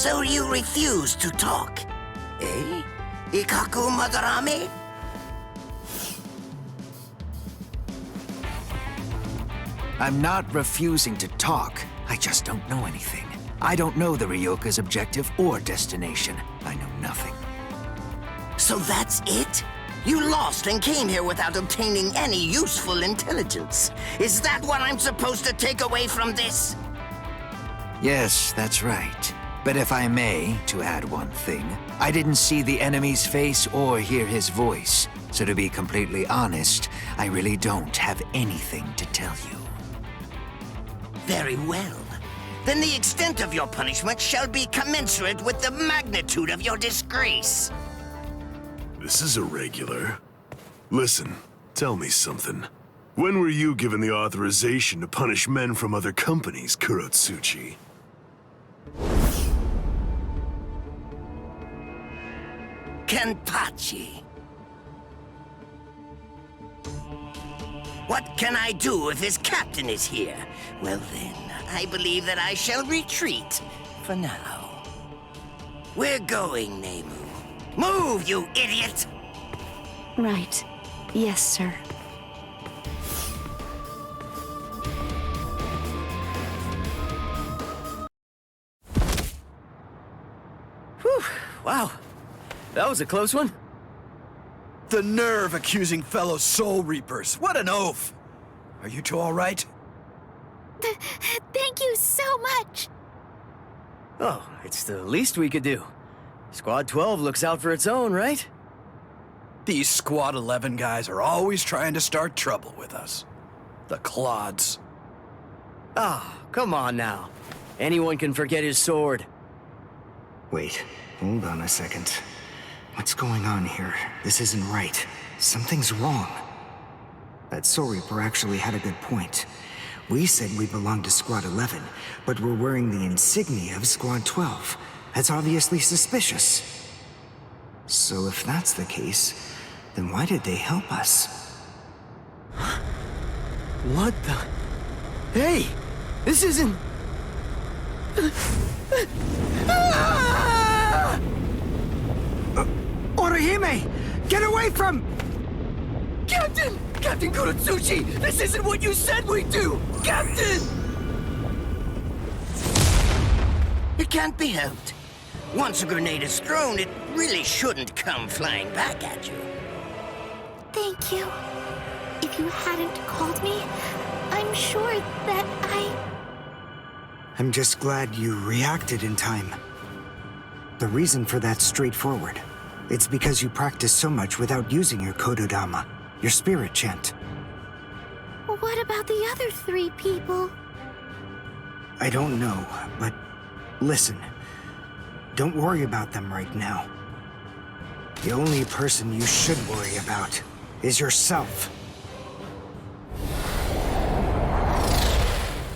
So you refuse to talk, eh? Ikaku Madarame? I'm not refusing to talk. I just don't know anything. I don't know the Ryoka's objective or destination. I know nothing. So that's it? You lost and came here without obtaining any useful intelligence. Is that what I'm supposed to take away from this? Yes, that's right. But if I may, to add one thing, I didn't see the enemy's face or hear his voice. So to be completely honest, I really don't have anything to tell you. Very well. Then the extent of your punishment shall be commensurate with the magnitude of your disgrace. This is irregular. Listen, tell me something. When were you given the authorization to punish men from other companies, Kurotsuchi? Kenpachi. What can I do if his captain is here? Well then, I believe that I shall retreat for now. We're going, Nemu. Move, you idiot! Right. Yes, sir. Whew, wow. That was a close one. The nerve accusing fellow Soul Reapers. What an oaf! Are you two all right? Thank you so much! Oh, it's the least we could do. Squad 12 looks out for its own, right? These Squad 11 guys are always trying to start trouble with us. The clods. Ah, come on now. Anyone can forget his sword. Wait, hold on a second. What's going on here? This isn't right. Something's wrong. That Soul Reaper actually had a good point. We said we belonged to Squad 11, but we're wearing the insignia of Squad 12. That's obviously suspicious. So if that's the case, then why did they help us? What the? Hey! This isn't... Orihime! Get away from... Captain! Captain Kurotsuchi! This isn't what you said we'd do! Captain! It can't be helped. Once a grenade is thrown, it really shouldn't come flying back at you. Thank you. If you hadn't called me, I'm sure that I'm just glad you reacted in time. The reason for that's straightforward. It's because you practice so much without using your Kododama, your spirit chant. What about the other 3 people? I don't know, but listen. Don't worry about them right now. The only person you should worry about is yourself.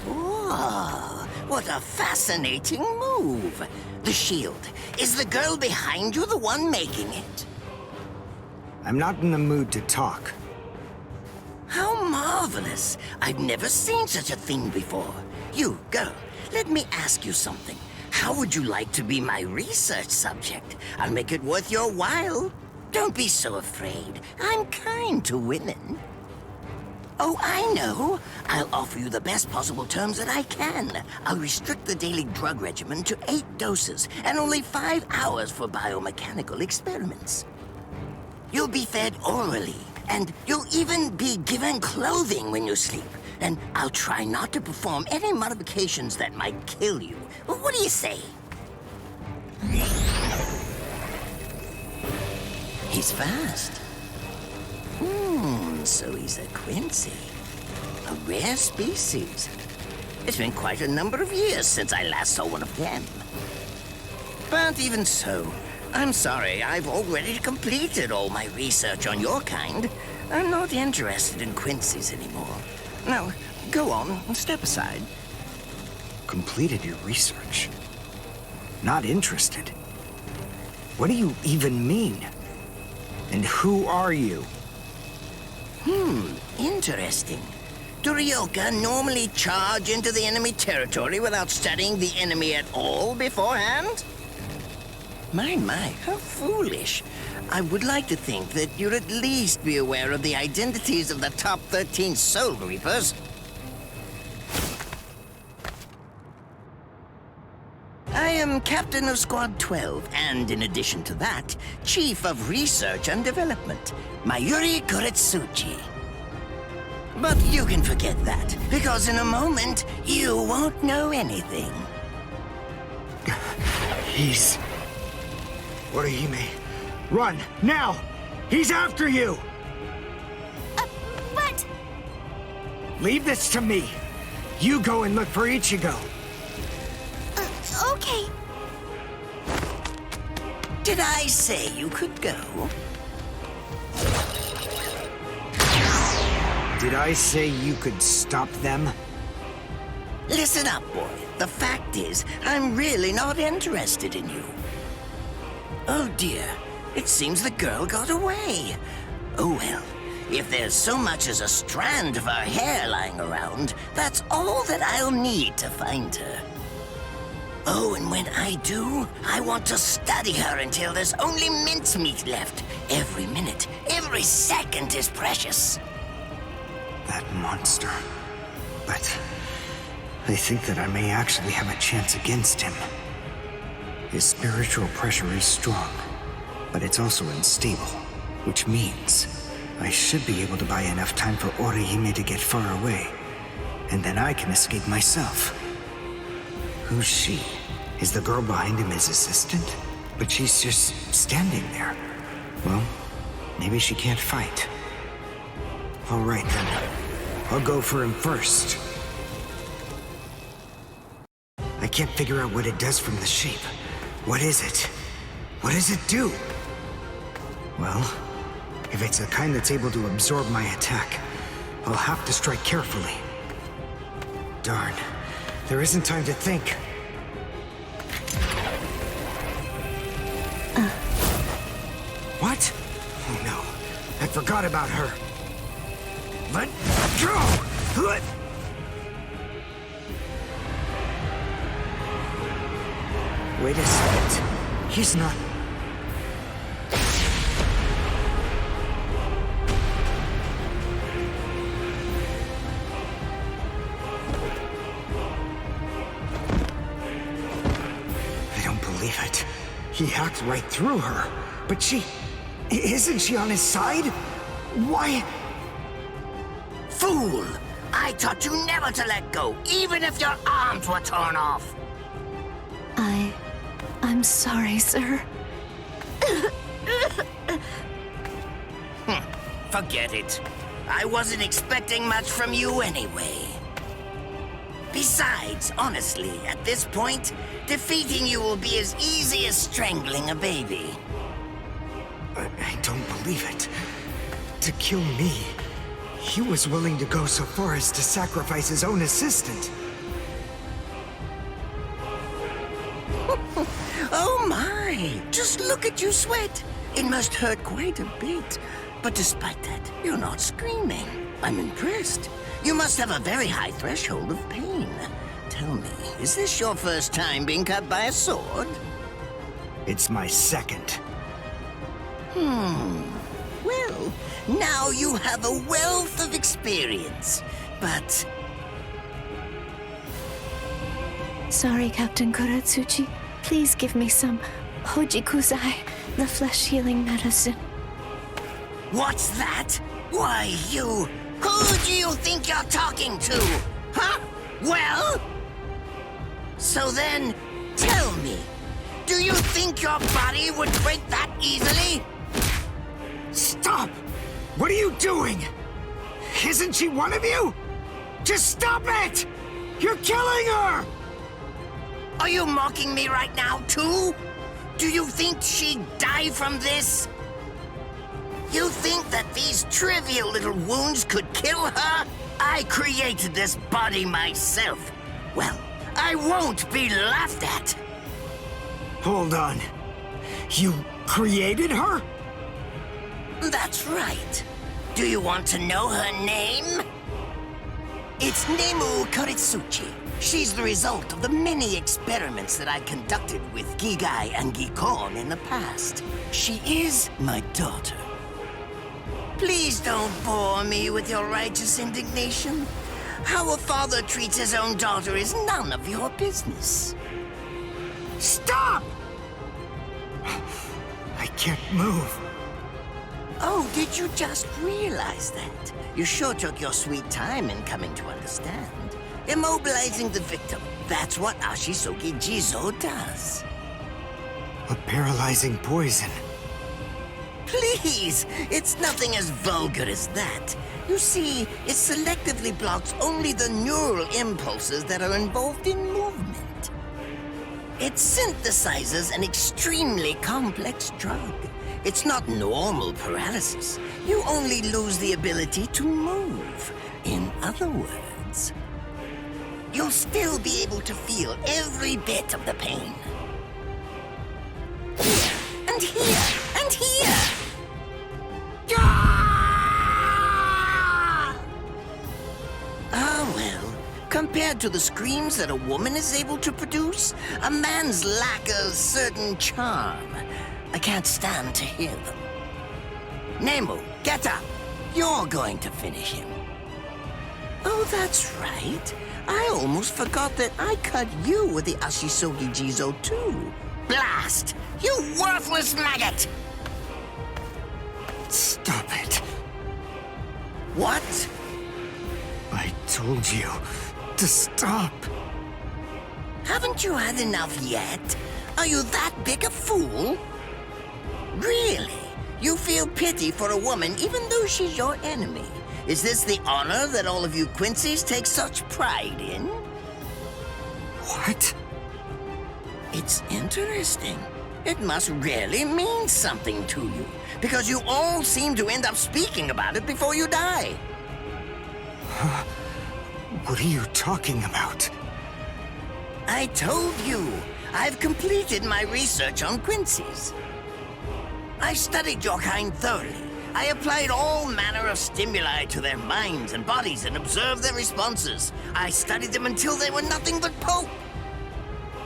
Oh, what a fascinating move. The shield. Is the girl behind you the one making it? I'm not in the mood to talk. How marvelous. I've never seen such a thing before. You, girl, let me ask you something. How would you like to be my research subject? I'll make it worth your while. Don't be so afraid. I'm kind to women. Oh, I know. I'll offer you the best possible terms that I can. I'll restrict the daily drug regimen to 8 doses and only 5 hours for biomechanical experiments. You'll be fed orally, and you'll even be given clothing when you sleep. And I'll try not to perform any modifications that might kill you. What do you say? He's fast. So he's a Quincy. A rare species. It's been quite a number of years since I last saw one of them. But even so, I'm sorry, I've already completed all my research on your kind. I'm not interested in Quincy's anymore. Now, go on and step aside. Completed your research? Not interested? What do you even mean? And who are you? Interesting. Do Ryoka normally charge into the enemy territory without studying the enemy at all beforehand? My, how foolish. I would like to think that you'd at least be aware of the identities of the top 13 Soul Reapers. I am Captain of Squad 12, and in addition to that, Chief of Research and Development, Mayuri Kurotsuchi. But you can forget that, because in a moment, you won't know anything. He's... Orihime, run, now! He's after you! But... Leave this to me. You go and look for Ichigo. Okay. Did I say you could go? Did I say you could stop them? Listen up, boy. The fact is, I'm really not interested in you. Oh dear, it seems the girl got away. Oh well, if there's so much as a strand of her hair lying around, that's all that I'll need to find her. Oh, and when I do, I want to study her until there's only mincemeat left. Every minute, every second is precious. That monster. But I think that I may actually have a chance against him. His spiritual pressure is strong, but it's also unstable, which means I should be able to buy enough time for Orihime to get far away, and then I can escape myself. Who's she? Is the girl behind him his assistant? But she's just standing there. Well, maybe she can't fight. All right then, I'll go for him first. I can't figure out what it does from the shape. What is it? What does it do? Well, if it's the kind that's able to absorb my attack, I'll have to strike carefully. Darn, there isn't time to think. What? Oh no, I forgot about her. Let go! Wait a second. He's not... I don't believe it. He hacked right through her. But she... Isn't she on his side? Why... Fool! I taught you never to let go, even if your arms were torn off. I'm sorry, sir. Forget it. I wasn't expecting much from you anyway. Besides, honestly, at this point, defeating you will be as easy as strangling a baby. I don't believe it. To kill me, he was willing to go so far as to sacrifice his own assistant. Oh my! Just look at you sweat! It must hurt quite a bit. But despite that, you're not screaming. I'm impressed. You must have a very high threshold of pain. Tell me, is this your first time being cut by a sword? It's my second. Well, now you have a wealth of experience, but... Sorry, Captain Kurotsuchi. Please give me some Hojikuzai, the flesh-healing medicine. What's that? Why, you... Who do you think you're talking to? Huh? Well? So then, tell me, do you think your body would break that easily? Stop! What are you doing? Isn't she one of you? Just stop it! You're killing her! Are you mocking me right now, too? Do you think she'd die from this? You think that these trivial little wounds could kill her? I created this body myself. Well, I won't be laughed at. Hold on. You created her? That's right. Do you want to know her name? It's Nemu Kurotsuchi. She's the result of the many experiments that I conducted with Gigai and Gikon in the past. She is my daughter. Please don't bore me with your righteous indignation. How a father treats his own daughter is none of your business. Stop! I can't move. Oh, did you just realize that? You sure took your sweet time in coming to understand. Immobilizing the victim, that's what Ashisogi Jizo does. A paralyzing poison. Please, it's nothing as vulgar as that. You see, it selectively blocks only the neural impulses that are involved in movement. It synthesizes an extremely complex drug. It's not normal paralysis. You only lose the ability to move. In other words, you'll still be able to feel every bit of the pain. Here, and here, and here! Ah, well, compared to the screams that a woman is able to produce, a man's lack a certain charm. I can't stand to hear them. Nemu, get up. You're going to finish him. Oh, that's right. I almost forgot that I cut you with the Ashisogi Jizo too. Blast! You worthless maggot! Stop it. What? I told you to stop. Haven't you had enough yet? Are you that big a fool? Really? You feel pity for a woman even though she's your enemy? Is this the honor that all of you Quincy's take such pride in? What? It's interesting. It must really mean something to you, because you all seem to end up speaking about it before you die. What are you talking about? I told you, I've completed my research on Quincy's. I studied your kind thoroughly. I applied all manner of stimuli to their minds and bodies and observed their responses. I studied them until they were nothing but pulp.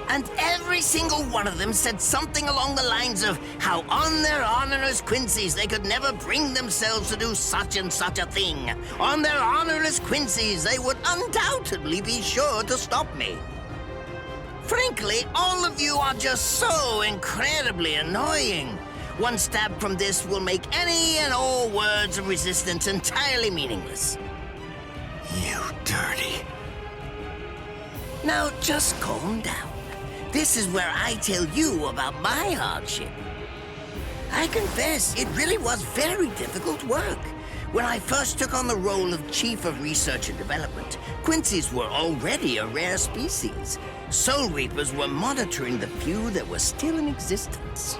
And every single one of them said something along the lines of how on their honor as Quincy's they could never bring themselves to do such and such a thing. On their honor as Quincy's they would undoubtedly be sure to stop me. Frankly, all of you are just so incredibly annoying. One stab from this will make any and all words of resistance entirely meaningless. You dirty. Now just calm down. This is where I tell you about my hardship. I confess, it really was very difficult work. When I first took on the role of Chief of Research and Development, Quincy's were already a rare species. Soul Reapers were monitoring the few that were still in existence.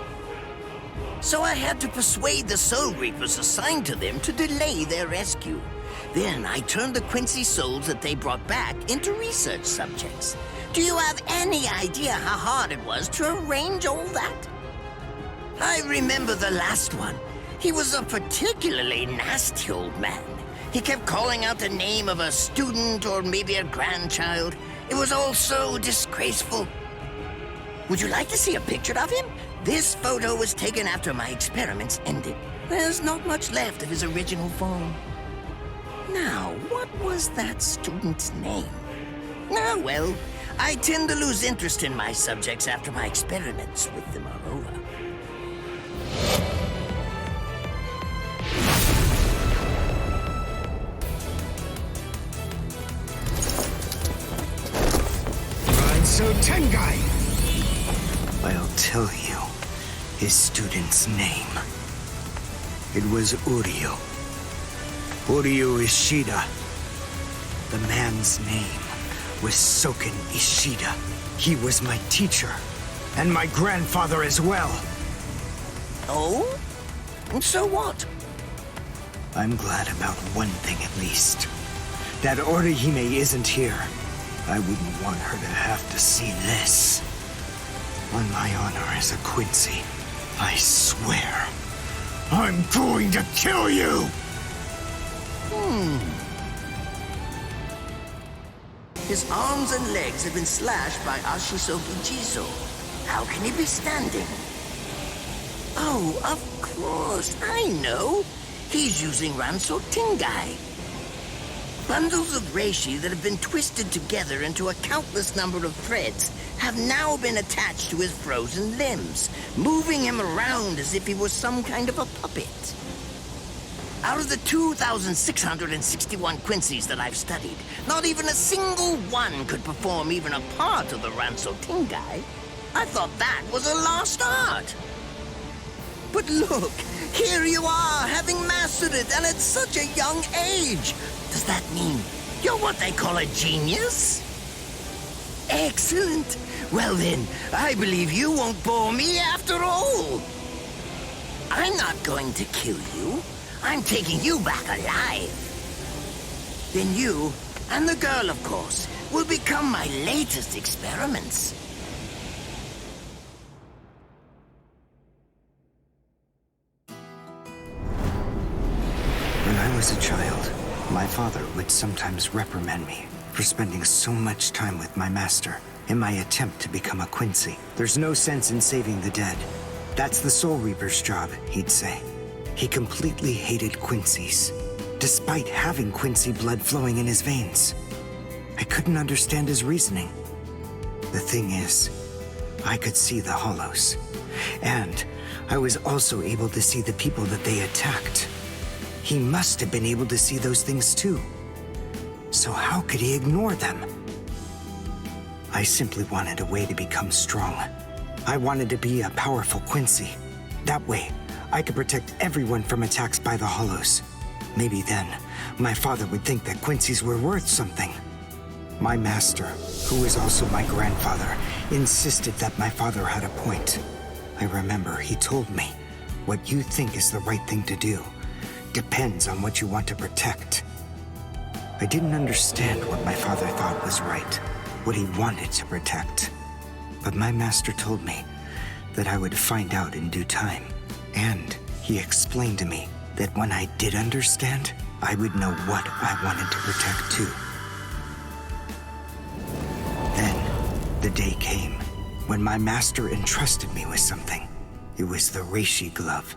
So I had to persuade the Soul Reapers assigned to them to delay their rescue. Then I turned the Quincy souls that they brought back into research subjects. Do you have any idea how hard it was to arrange all that? I remember the last one. He was a particularly nasty old man. He kept calling out the name of a student or maybe a grandchild. It was all so disgraceful. Would you like to see a picture of him? This photo was taken after my experiments ended. There's not much left of his original form. Now, what was that student's name? Ah, well, I tend to lose interest in my subjects after my experiments with them are over. So Tengai! I'll tell you his student's name. It was Uryu. Uryu Ishida. The man's name was Soken Ishida. He was my teacher, and my grandfather as well. Oh? So what? I'm glad about one thing at least. That Orihime isn't here. I wouldn't want her to have to see this. On my honor as a Quincy, I swear, I'm going to kill you! His arms and legs have been slashed by Ashisoki Jizo. How can he be standing? Oh, of course, I know. He's using Ranso Tingai. Bundles of reishi that have been twisted together into a countless number of threads have now been attached to his frozen limbs, moving him around as if he was some kind of a puppet. Out of the 2,661 Quincy's that I've studied, not even a single one could perform even a part of the Ranso Tingai. I thought that was a lost art. But look, here you are, having mastered it, and at such a young age. Does that mean you're what they call a genius? Excellent. Well then, I believe you won't bore me after all. I'm not going to kill you. I'm taking you back alive. Then you, and the girl of course, will become my latest experiments. When I was a child, my father would sometimes reprimand me for spending so much time with my master in my attempt to become a Quincy. There's no sense in saving the dead. That's the Soul Reaper's job, he'd say. He completely hated Quincy's, despite having Quincy blood flowing in his veins. I couldn't understand his reasoning. The thing is, I could see the hollows, and I was also able to see the people that they attacked. He must have been able to see those things too. So how could he ignore them? I simply wanted a way to become strong. I wanted to be a powerful Quincy. That way, I could protect everyone from attacks by the hollows. Maybe then, my father would think that Quincy's were worth something. My master, who was also my grandfather, insisted that my father had a point. I remember he told me, what you think is the right thing to do depends on what you want to protect. I didn't understand what my father thought was right, what he wanted to protect. But my master told me that I would find out in due time. And he explained to me that when I did understand, I would know what I wanted to protect too. Then, the day came when my master entrusted me with something. It was the reishi glove.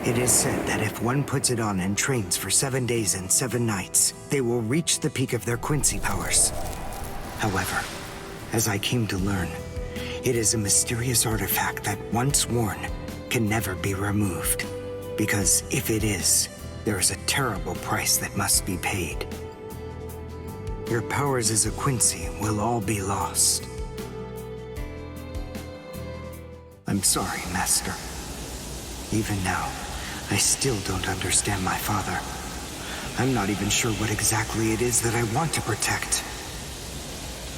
It is said that if one puts it on and trains for 7 days and 7 nights, they will reach the peak of their Quincy powers. However, as I came to learn, it is a mysterious artifact that once worn can never be removed. Because if it is, there is a terrible price that must be paid. Your powers as a Quincy will all be lost. I'm sorry, Master. Even now, I still don't understand my father. I'm not even sure what exactly it is that I want to protect.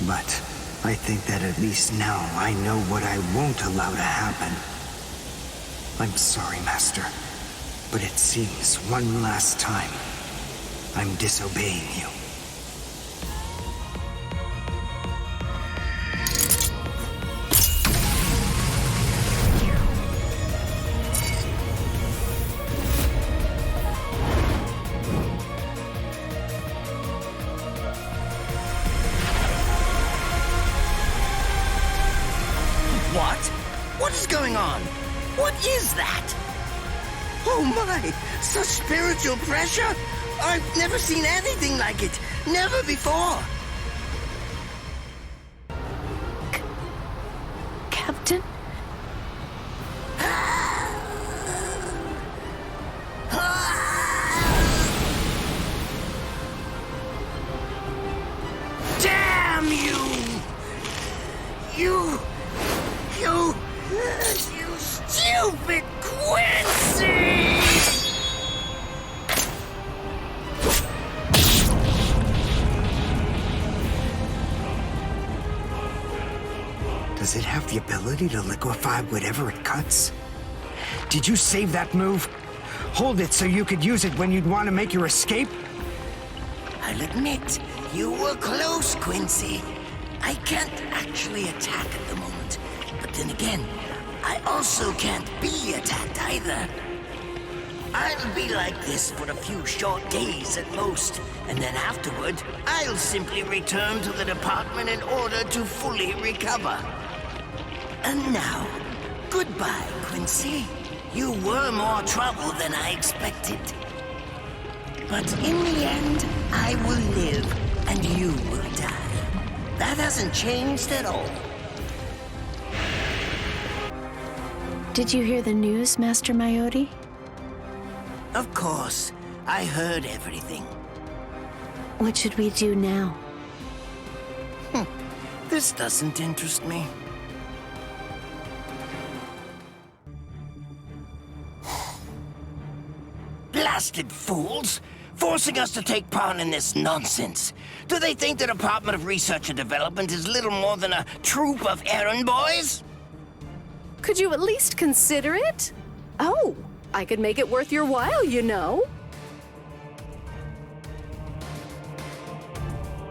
But I think that at least now I know what I won't allow to happen. I'm sorry, Master, but it seems one last time I'm disobeying you. What? What is going on? What is that? Oh my! Such spiritual pressure? I've never seen anything like it. Never before. Captain? Damn you! You stupid Quincy! Does it have the ability to liquefy whatever it cuts? Did you save that move? Hold it so you could use it when you'd want to make your escape? I'll admit, you were close, Quincy. I can't actually attack at the moment, but then again, I also can't be attacked either. I'll be like this for a few short days at most, and then afterward, I'll simply return to the department in order to fully recover. And now, goodbye, Quincy. You were more trouble than I expected. But in the end, I will live, and you will die. That hasn't changed at all. Did you hear the news, Master Mayuri? Of course, I heard everything. What should we do now? This doesn't interest me. Blasted fools! Forcing us to take part in this nonsense. Do they think the Department of Research and Development is little more than a troop of errand boys? Could you at least consider it? Oh, I could make it worth your while, you know.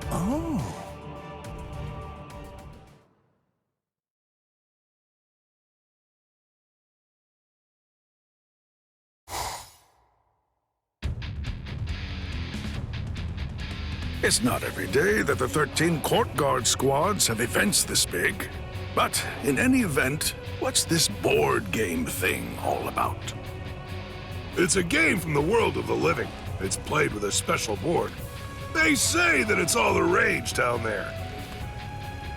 Oh. It's not every day that the 13 court guard squads have events this big. But in any event, what's this board game thing all about? It's a game from the world of the living. It's played with a special board. They say that it's all the rage down there.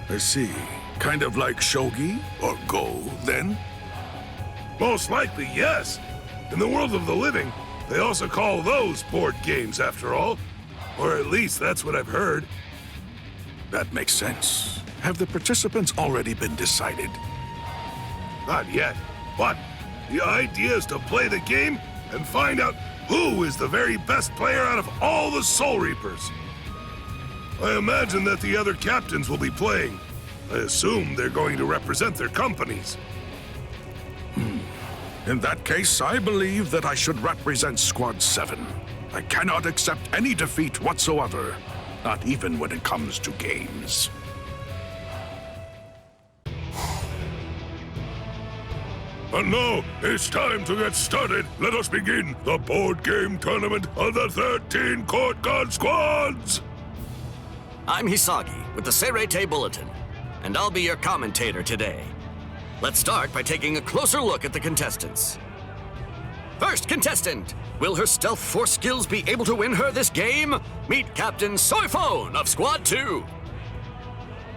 I see. Kind of like shogi or go, then? Most likely, yes. In the world of the living, they also call those board games, after all. Or at least that's what I've heard. That makes sense. Have the participants already been decided? Not yet, but the idea is to play the game and find out who is the very best player out of all the Soul Reapers. I imagine that the other captains will be playing. I assume they're going to represent their companies. In that case, I believe that I should represent Squad 7. I cannot accept any defeat whatsoever, not even when it comes to games. And now, it's time to get started. Let us begin the board game tournament of the 13 court guard squads! I'm Hisagi with the Seirei Bulletin, and I'll be your commentator today. Let's start by taking a closer look at the contestants. First contestant, will her stealth force skills be able to win her this game? Meet Captain Soifone of Squad 2.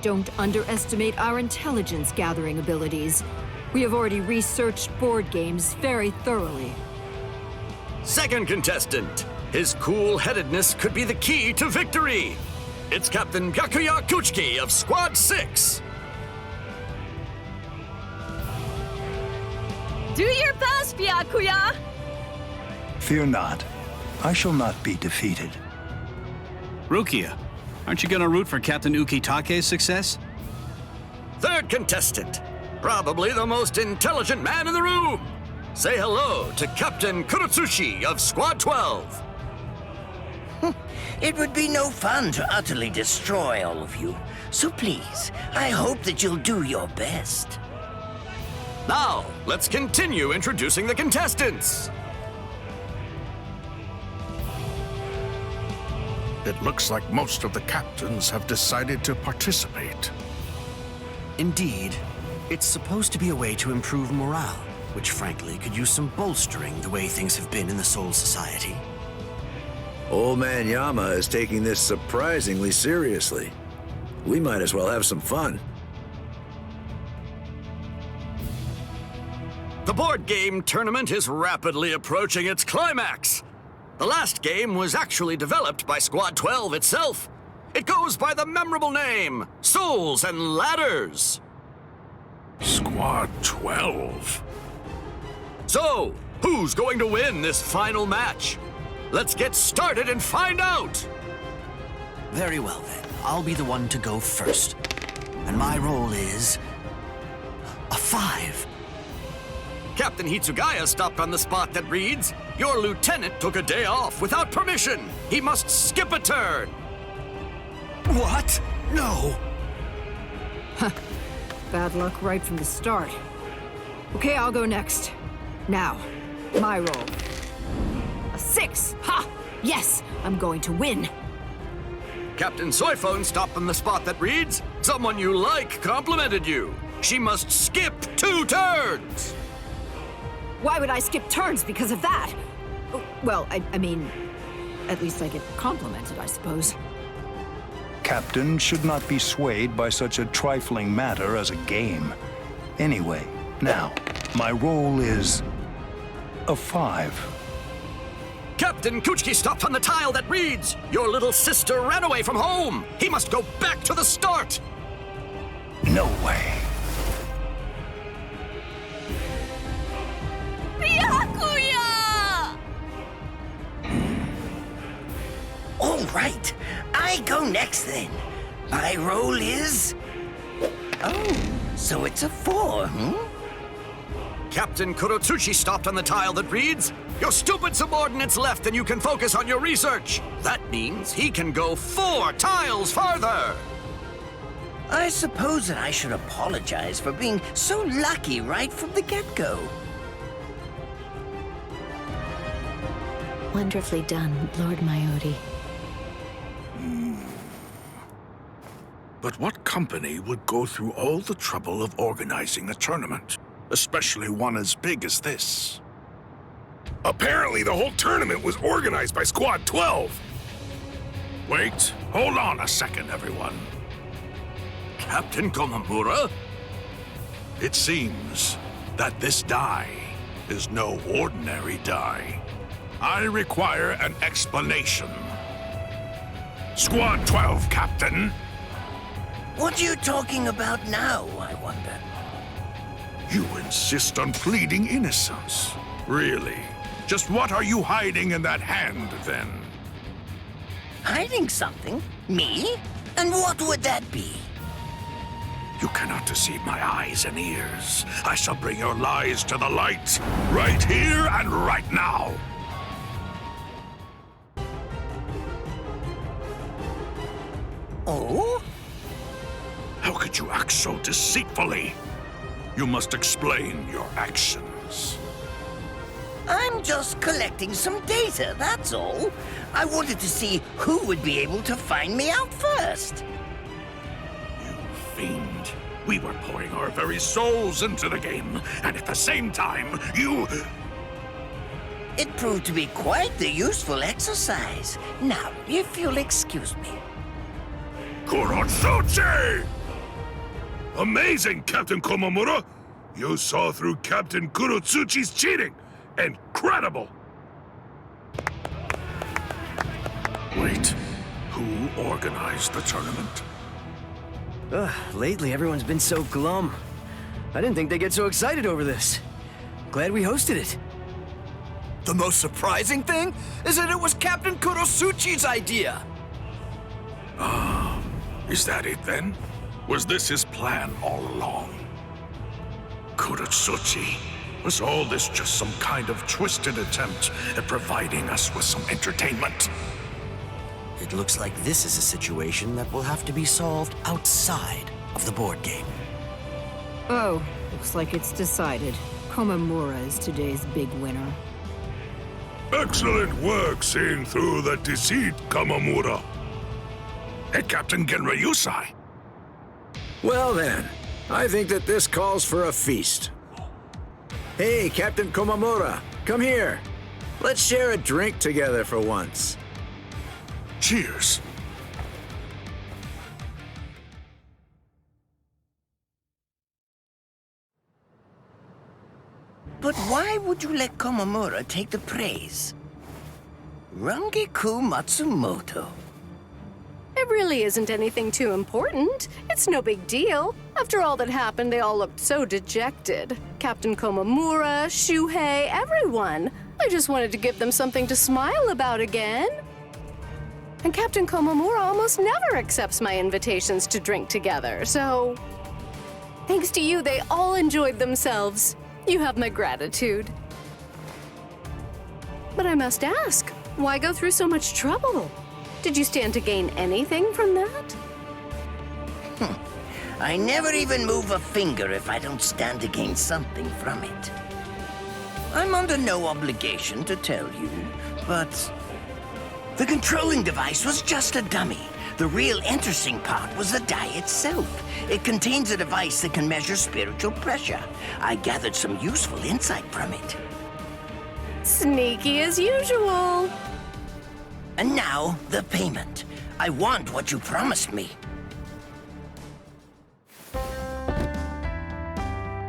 Don't underestimate our intelligence gathering abilities. We have already researched board games very thoroughly. Second contestant, his cool-headedness could be the key to victory. It's Captain Byakuya Kuchiki of Squad 6. Do your best, Byakuya! Fear not. I shall not be defeated. Rukia, aren't you gonna root for Captain Ukitake's success? Third contestant, probably the most intelligent man in the room. Say hello to Captain Kurotsuchi of Squad 12. It would be no fun to utterly destroy all of you. So please, I hope that you'll do your best. Now, let's continue introducing the contestants. It looks like most of the captains have decided to participate. Indeed. It's supposed to be a way to improve morale, which frankly could use some bolstering the way things have been in the Soul Society. Old man Yama is taking this surprisingly seriously. We might as well have some fun. The board game tournament is rapidly approaching its climax. The last game was actually developed by Squad 12 itself. It goes by the memorable name, Souls and Ladders. Squad 12? So, who's going to win this final match? Let's get started and find out! Very well then, I'll be the one to go first. And my role is... a 5. Captain Hitsugaya stopped on the spot that reads, "Your lieutenant took a day off without permission. He must skip a turn." What? No! Bad luck right from the start. Okay, I'll go next. Now, my role. 6! Ha! Yes, I'm going to win. Captain Soyphone stopped on the spot that reads, "Someone you like complimented you. She must skip 2 turns." Why would I skip turns because of that? Well, I mean, at least I get complimented, I suppose. Captain should not be swayed by such a trifling matter as a game. Anyway, now, my role is a 5. Captain Kuchiki stopped on the tile that reads, "Your little sister ran away from home. He must go back to the start." No way. Byakuya! All right, I go next then. My role is... Oh, so it's a 4, Captain Kurotsuchi stopped on the tile that reads, "Your stupid subordinate's left and you can focus on your research." That means he can go 4 tiles farther. I suppose that I should apologize for being so lucky right from the get-go. Wonderfully done, Lord Mayuri. But what company would go through all the trouble of organizing a tournament? Especially one as big as this. Apparently, the whole tournament was organized by Squad 12. Wait, hold on a second, everyone. Captain Komamura? It seems that this die is no ordinary die. I require an explanation. Squad 12, Captain. What are you talking about now, I wonder? You insist on pleading innocence. Really? Just what are you hiding in that hand, then? Hiding something? Me? And what would that be? You cannot deceive my eyes and ears. I shall bring your lies to the light, right here and right now. Oh? How could you act so deceitfully? You must explain your actions. I'm just collecting some data, that's all. I wanted to see who would be able to find me out first. You fiend. We were pouring our very souls into the game, and at the same time, you... It proved to be quite the useful exercise. Now, if you'll excuse me. Kurotsuchi! Amazing, Captain Komamura! You saw through Captain Kurotsuchi's cheating! Incredible! Wait, who organized the tournament? Lately everyone's been so glum. I didn't think they'd get so excited over this. Glad we hosted it. The most surprising thing is that it was Captain Kurotsuchi's idea. Is that it then? Was this his plan all along? Kurotsuchi, was all this just some kind of twisted attempt at providing us with some entertainment? It looks like this is a situation that will have to be solved outside of the board game. Oh, looks like it's decided. Komamura is today's big winner. Excellent work seeing through the deceit, Komamura. Hey, Captain Genryusai. Well then, I think that this calls for a feast. Hey, Captain Komamura, come here. Let's share a drink together for once. Cheers. But why would you let Komamura take the praise? Rangiku Matsumoto. It really isn't anything too important. It's no big deal. After all that happened, they all looked so dejected. Captain Komamura, Shuhei, everyone. I just wanted to give them something to smile about again. And Captain Komamura almost never accepts my invitations to drink together, so... Thanks to you, they all enjoyed themselves. You have my gratitude. But I must ask, why go through so much trouble? Did you stand to gain anything from that? I never even move a finger if I don't stand to gain something from it. I'm under no obligation to tell you, but the controlling device was just a dummy. The real interesting part was the die itself. It contains a device that can measure spiritual pressure. I gathered some useful insight from it. Sneaky as usual. And now, the payment. I want what you promised me.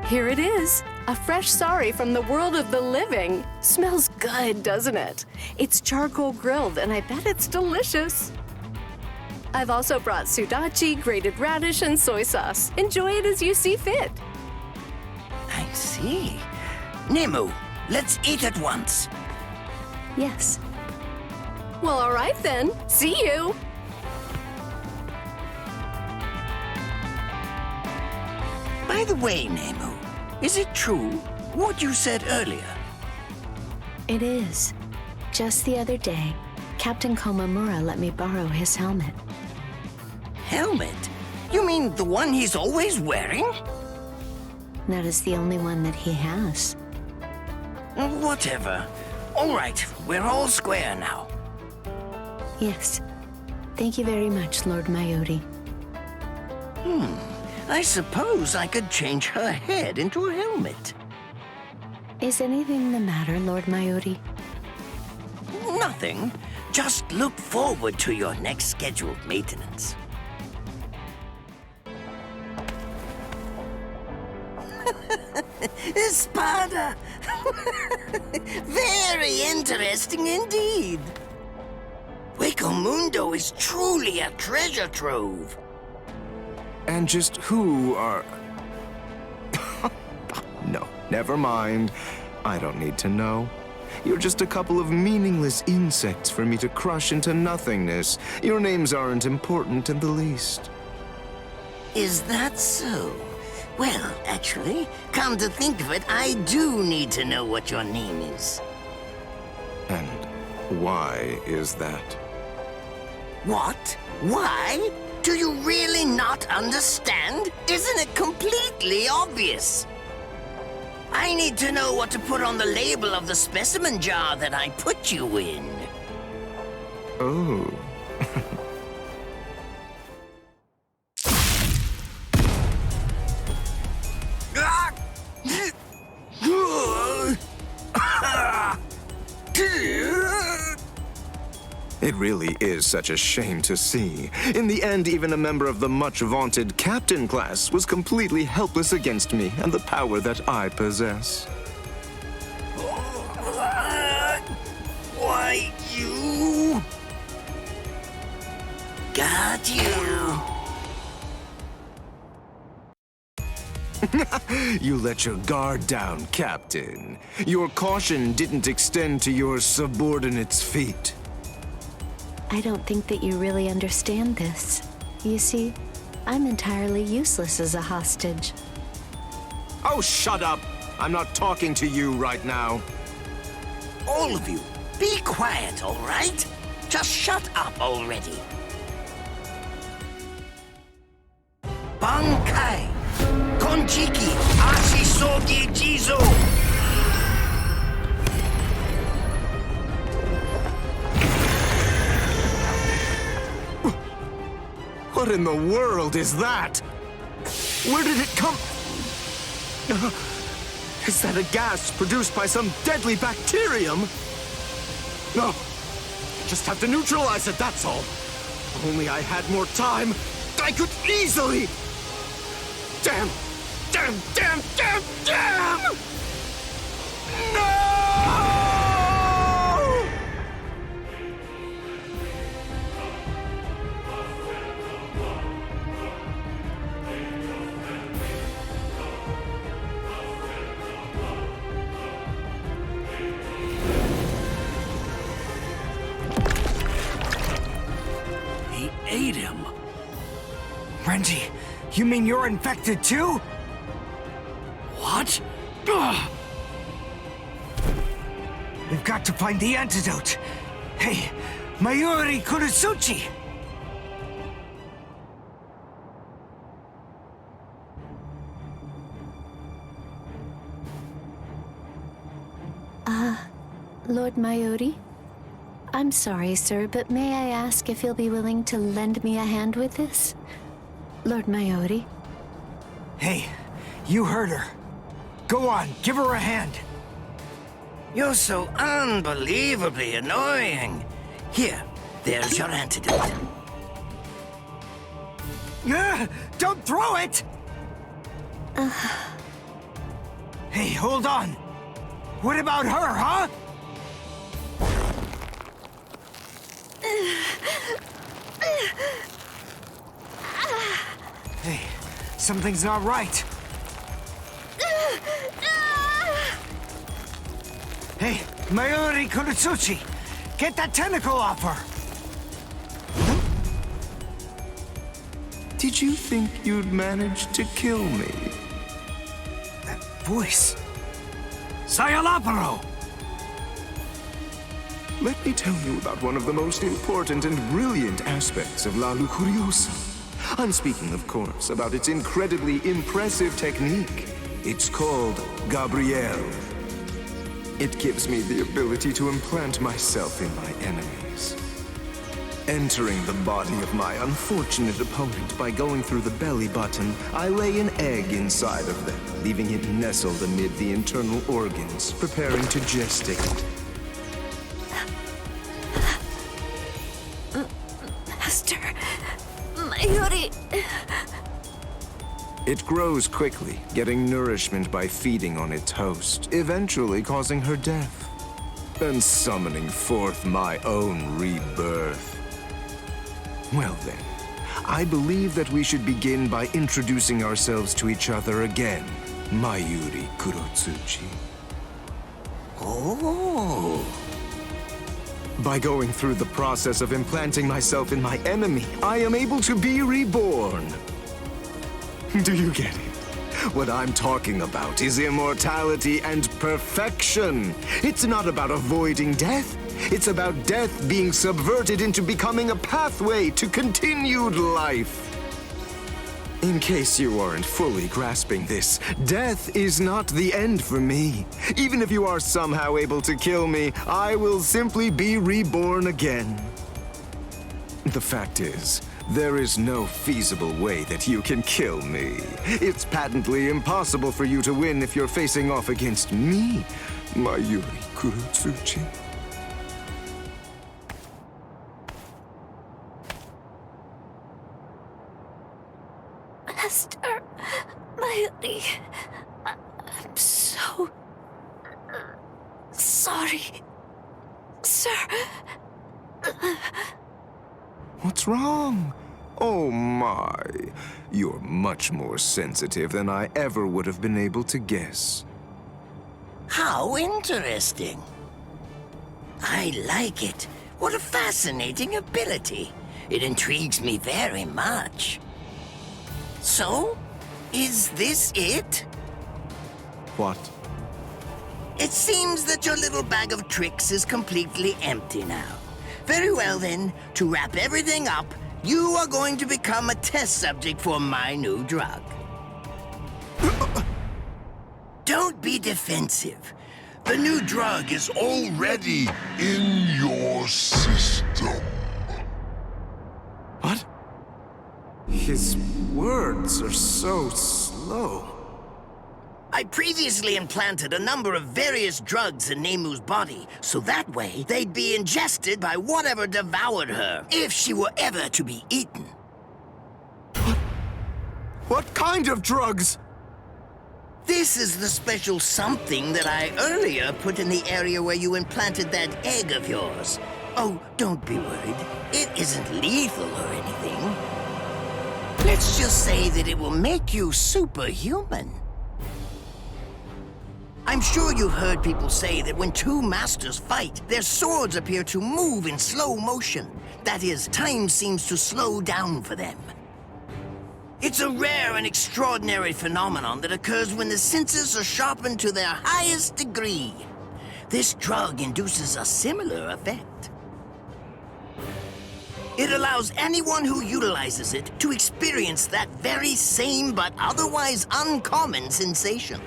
Here it is. A fresh sari from the world of the living. Smells good, doesn't it? It's charcoal grilled, and I bet it's delicious. I've also brought sudachi, grated radish, and soy sauce. Enjoy it as you see fit. I see. Nemu, let's eat at once. Yes. Well, all right then. See you. By the way, Nemu, is it true what you said earlier? It is. Just the other day, Captain Komamura let me borrow his helmet. Helmet? You mean the one he's always wearing? That is the only one that he has. Whatever. All right, we're all square now. Yes. Thank you very much, Lord Mayuri. I suppose I could change her head into a helmet. Is anything the matter, Lord Mayuri? Nothing. Just look forward to your next scheduled maintenance. Espada! Very interesting indeed. Hueco Mundo is truly a treasure trove. And just who are... No, never mind. I don't need to know. You're just a couple of meaningless insects for me to crush into nothingness. Your names aren't important in the least. Is that so? Well, actually, come to think of it, I do need to know what your name is. And why is that? What? Why? Do you really not understand? Isn't it completely obvious? I need to know what to put on the label of the specimen jar that I put you in. Oh. It really is such a shame to see. In the end, even a member of the much-vaunted captain class was completely helpless against me and the power that I possess. Why, you... Got you. You let your guard down, Captain. Your caution didn't extend to your subordinates' feet. I don't think that you really understand this. You see, I'm entirely useless as a hostage. Oh, shut up! I'm not talking to you right now. All of you, be quiet, all right? Just shut up already. Bankai! Konjiki! Ashisogi Jizo! What in the world is that? Where did it come? Is that a gas produced by some deadly bacterium? No, just have to neutralize it, that's all. If only I had more time, I could easily... Damn! Damn! Damn! Damn! Damn! No! He ate him. Renji, you mean you're infected too? What? Ugh. We've got to find the antidote. Hey, Mayuri Kurotsuchi! Lord Mayuri? I'm sorry, sir, but may I ask if you'll be willing to lend me a hand with this? Lord Mayuri? Hey, you heard her. Go on, give her a hand. You're so unbelievably annoying. Here, there's your antidote. Don't throw it! Hey, hold on. What about her, huh? Hey, something's not right. Hey, Mayuri Kurotsuchi, get that tentacle off her! Did you think you'd manage to kill me? That voice. Sayalaparo! Let me tell you about one of the most important and brilliant aspects of La Lucuriosa. I'm speaking, of course, about its incredibly impressive technique. It's called Gabrielle. It gives me the ability to implant myself in my enemies. Entering the body of my unfortunate opponent by going through the belly button, I lay an egg inside of them, leaving it nestled amid the internal organs, preparing to gestate. Master, Mayuri. It grows quickly, getting nourishment by feeding on its host, eventually causing her death, and summoning forth my own rebirth. Well then, I believe that we should begin by introducing ourselves to each other again, Mayuri Kurotsuchi. Oh. By going through the process of implanting myself in my enemy, I am able to be reborn. Do you get it? What I'm talking about is immortality and perfection. It's not about avoiding death. It's about death being subverted into becoming a pathway to continued life. In case you aren't fully grasping this, death is not the end for me. Even if you are somehow able to kill me, I will simply be reborn again. The fact is, there is no feasible way that you can kill me. It's patently impossible for you to win if you're facing off against me, Mayuri Kurotsuchi. Master, Mayuri, I'm so sorry, sir. What's wrong? Oh my. You're much more sensitive than I ever would have been able to guess. How interesting. I like it. What a fascinating ability. It intrigues me very much. So, is this it? What? It seems that your little bag of tricks is completely empty now. Very well then, to wrap everything up, you are going to become a test subject for my new drug. Don't be defensive. The new drug is already in your system. What? His words are so slow. I previously implanted a number of various drugs in Nemu's body, so that way they'd be ingested by whatever devoured her, if she were ever to be eaten. What kind of drugs? This is the special something that I earlier put in the area where you implanted that egg of yours. Oh, don't be worried. It isn't lethal or anything. Let's just say that it will make you superhuman. I'm sure you've heard people say that when two masters fight, their swords appear to move in slow motion. That is, time seems to slow down for them. It's a rare and extraordinary phenomenon that occurs when the senses are sharpened to their highest degree. This drug induces a similar effect. It allows anyone who utilizes it to experience that very same but otherwise uncommon sensation.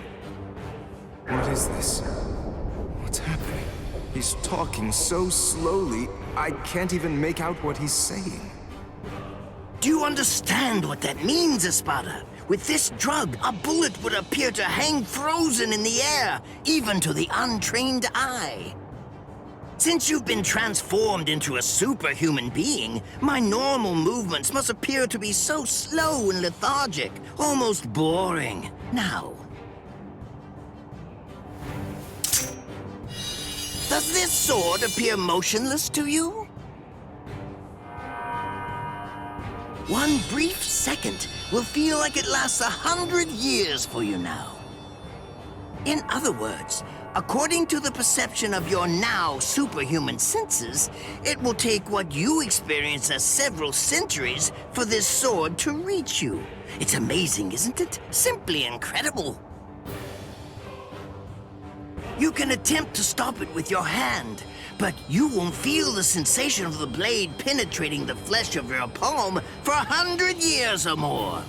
What is this? What's happening? He's talking so slowly, I can't even make out what he's saying. Do you understand what that means, Espada? With this drug, a bullet would appear to hang frozen in the air, even to the untrained eye. Since you've been transformed into a superhuman being, my normal movements must appear to be so slow and lethargic, almost boring. Now, does this sword appear motionless to you? One brief second will feel like it lasts 100 years for you now. In other words, according to the perception of your now superhuman senses, it will take what you experience as several centuries for this sword to reach you. It's amazing, isn't it? Simply incredible. You can attempt to stop it with your hand, but you won't feel the sensation of the blade penetrating the flesh of your palm for 100 years or more.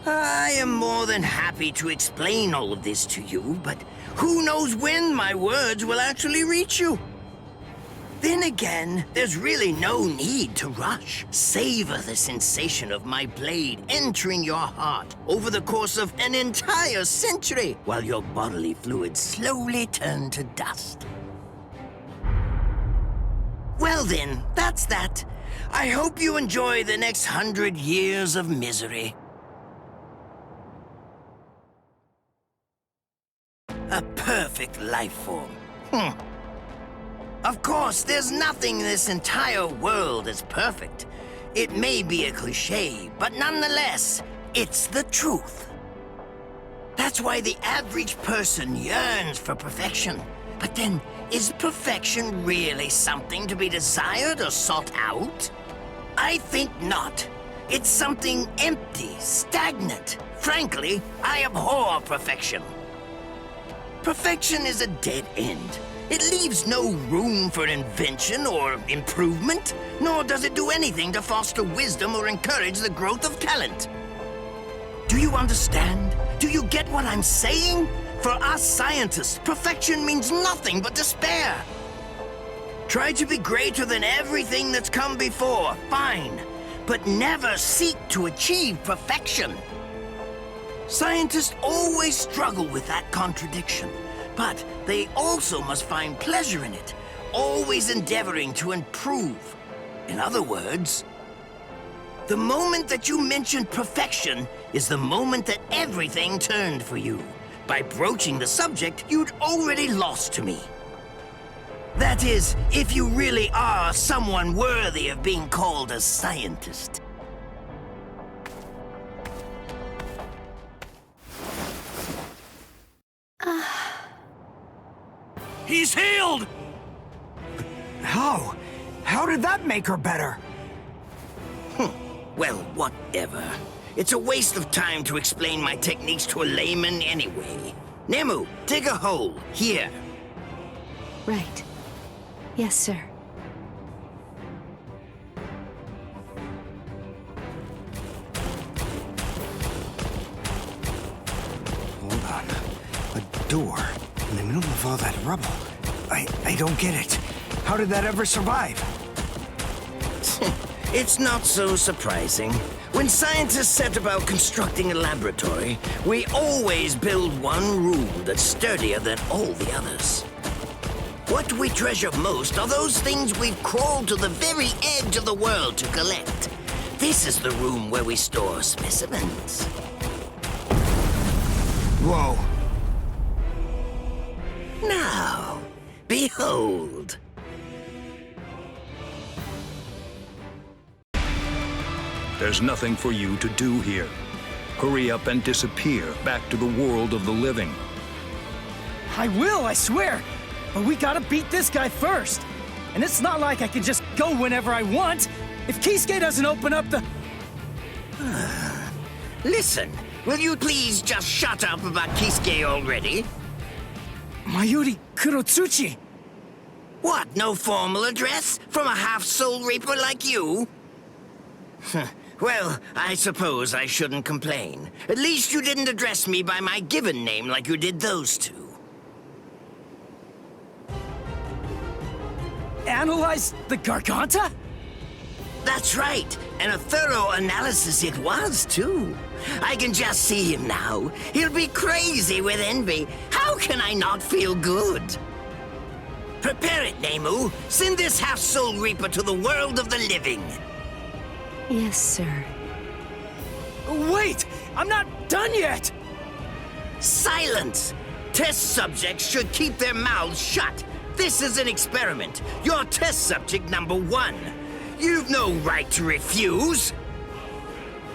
I am more than happy to explain all of this to you, but who knows when my words will actually reach you? Then again, there's really no need to rush. Savor the sensation of my blade entering your heart over the course of an entire century, while your bodily fluids slowly turn to dust. Well then, that's that. I hope you enjoy the next 100 years of misery. A perfect life form. Of course, there's nothing in this entire world that's perfect. It may be a cliché, but nonetheless, it's the truth. That's why the average person yearns for perfection. But then, is perfection really something to be desired or sought out? I think not. It's something empty, stagnant. Frankly, I abhor perfection. Perfection is a dead end. It leaves no room for invention or improvement, nor does it do anything to foster wisdom or encourage the growth of talent. Do you understand? Do you get what I'm saying? For us scientists, perfection means nothing but despair. Try to be greater than everything that's come before, fine, but never seek to achieve perfection. Scientists always struggle with that contradiction. But they also must find pleasure in it, always endeavoring to improve. In other words, the moment that you mentioned perfection is the moment that everything turned for you. By broaching the subject, you'd already lost to me. That is, if you really are someone worthy of being called a scientist. He's healed! How? How did that make her better? Well, whatever. It's a waste of time to explain my techniques to a layman anyway. Nemu, dig a hole, here. Right. Yes, sir. Hold on. A door in the middle of all that rubble. I don't get it. How did that ever survive? It's not so surprising. When scientists set about constructing a laboratory, we always build one room that's sturdier than all the others. What we treasure most are those things we've crawled to the very edge of the world to collect. This is the room where we store specimens. Whoa. Now, behold. There's nothing for you to do here. Hurry up and disappear back to the world of the living. I will, I swear. But we gotta beat this guy first. And it's not like I can just go whenever I want. If Kisuke doesn't open up the... Listen, will you please just shut up about Kisuke already? Mayuri Kurotsuchi. What, no formal address from a half-soul reaper like you? Well, I suppose I shouldn't complain. At least you didn't address me by my given name like you did those two. analyzed the Garganta? That's right, and a thorough analysis it was, too. I can just see him now. He'll be crazy with envy. How can I not feel good? Prepare it, Nemu. Send this half-soul reaper to the world of the living. Yes, sir. Wait! I'm not done yet! Silence! Test subjects should keep their mouths shut. This is an experiment. You're test subject number 1. You've no right to refuse.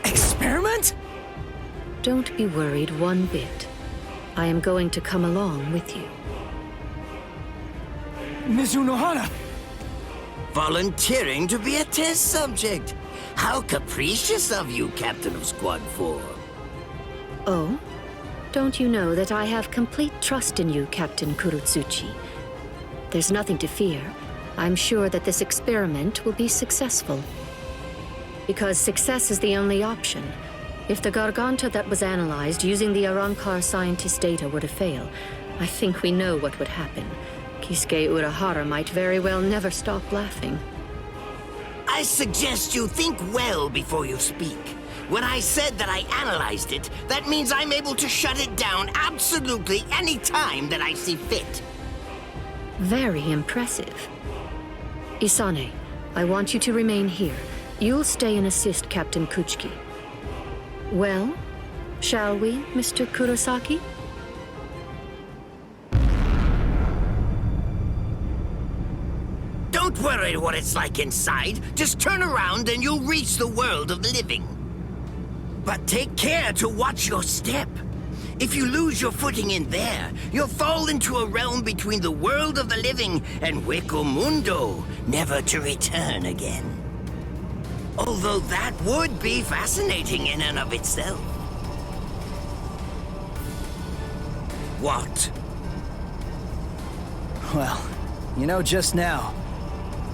Experiment? Don't be worried one bit. I am going to come along with you. Mizunohana! Volunteering to be a test subject. How capricious of you, Captain of Squad 4. Oh? Don't you know that I have complete trust in you, Captain Kurotsuchi? There's nothing to fear. I'm sure that this experiment will be successful. Because success is the only option. If the Garganta that was analyzed using the Arrancar scientist data were to fail, I think we know what would happen. Kisuke Urahara might very well never stop laughing. I suggest you think well before you speak. When I said that I analyzed it, that means I'm able to shut it down absolutely any time that I see fit. Very impressive. Isane, I want you to remain here. You'll stay and assist Captain Kuchiki. Well, shall we, Mr. Kurosaki? Don't worry what it's like inside. Just turn around and you'll reach the world of the living. But take care to watch your step. If you lose your footing in there, you'll fall into a realm between the world of the living and Hueco Mundo, never to return again. Although that would be fascinating in and of itself. What? Well, you know, just now,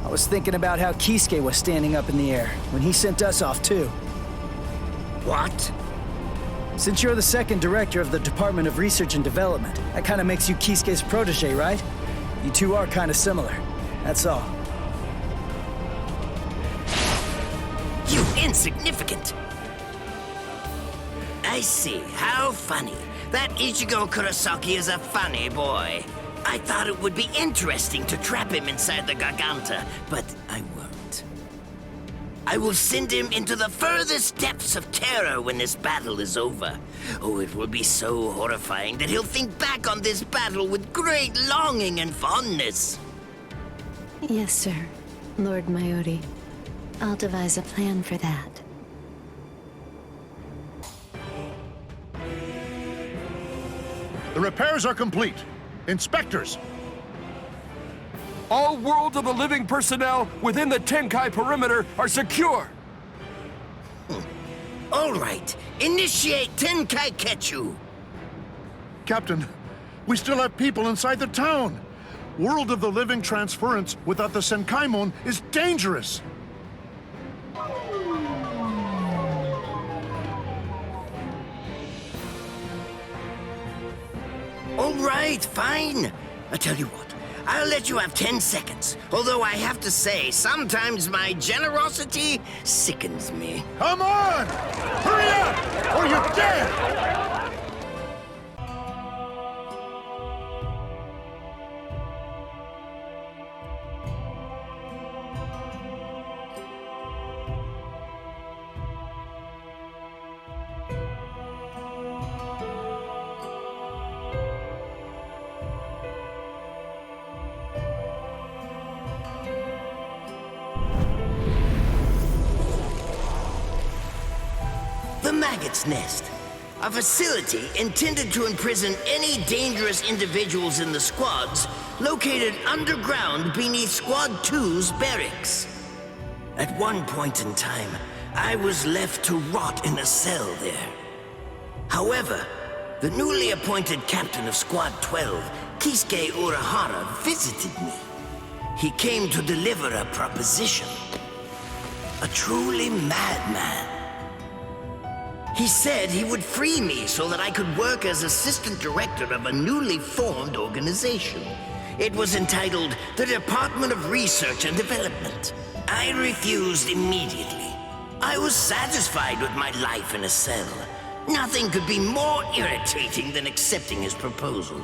I was thinking about how Kisuke was standing up in the air when he sent us off too. What? Since you're the second director of the Department of Research and Development, that kind of makes you Kisuke's protege, right? You two are kind of similar. That's all. You insignificant! I see. How funny. That Ichigo Kurosaki is a funny boy. I thought it would be interesting to trap him inside the Garganta, but I won't. I will send him into the furthest depths of terror when this battle is over. Oh, it will be so horrifying that he'll think back on this battle with great longing and fondness. Yes, sir. Lord Mayuri. I'll devise a plan for that. The repairs are complete. Inspectors! All World of the Living personnel within the Tenkai perimeter are secure! All right. Initiate Tenkai Ketchu. Captain, we still have people inside the town. World of the Living transference without the Senkaimon is dangerous. All right, fine. I tell you what, I'll let you have 10 seconds. Although I have to say, sometimes my generosity sickens me. Come on! Hurry up, or you're dead! The Maggot's Nest. A facility intended to imprison any dangerous individuals in the squads located underground beneath Squad 2's barracks. At one point in time, I was left to rot in a cell there. However, the newly appointed captain of Squad 12, Kisuke Urahara, visited me. He came to deliver a proposition. A truly madman. He said he would free me so that I could work as assistant director of a newly formed organization. It was entitled the Department of Research and Development. I refused immediately. I was satisfied with my life in a cell. Nothing could be more irritating than accepting his proposal.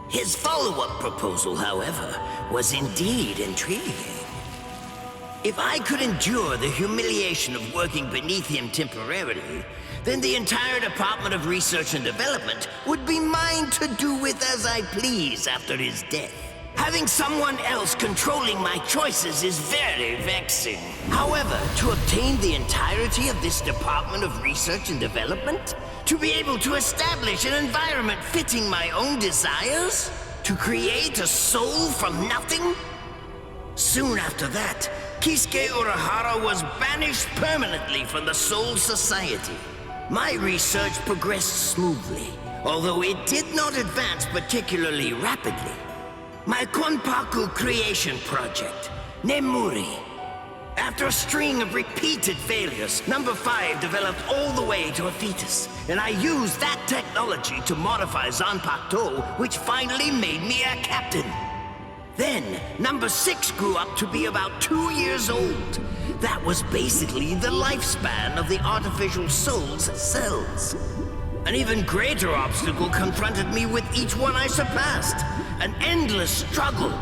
His follow-up proposal, however, was indeed intriguing. If I could endure the humiliation of working beneath him temporarily, then the entire Department of Research and Development would be mine to do with as I please after his death. Having someone else controlling my choices is very vexing. However, to obtain the entirety of this Department of Research and Development, to be able to establish an environment fitting my own desires, to create a soul from nothing? Soon after that, Kisuke Urahara was banished permanently from the Soul Society. My research progressed smoothly, although it did not advance particularly rapidly. My Konpaku creation project, Mayuri. After a string of repeated failures, number 5 developed all the way to a fetus, and I used that technology to modify Zanpakuto, which finally made me a captain. Then, number 6 grew up to be about 2 years old. That was basically the lifespan of the artificial soul's cells. An even greater obstacle confronted me with each one I surpassed. An endless struggle.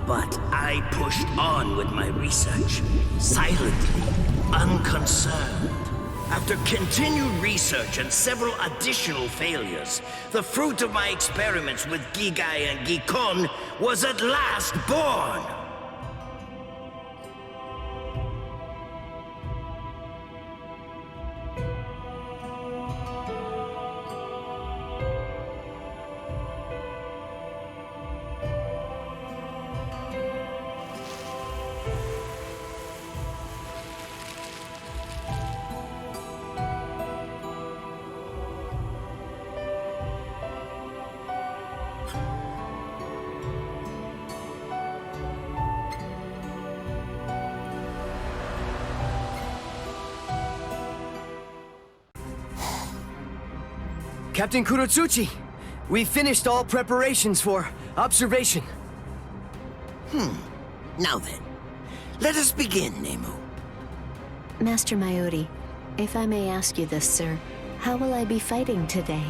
But I pushed on with my research, silently, unconcerned. After continued research and several additional failures, the fruit of my experiments with Gigai and Gikon was at last born. Captain Kurotsuchi, we've finished all preparations for observation. Now then, let us begin, Nemu. Master Mayuri, if I may ask you this, sir, how will I be fighting today?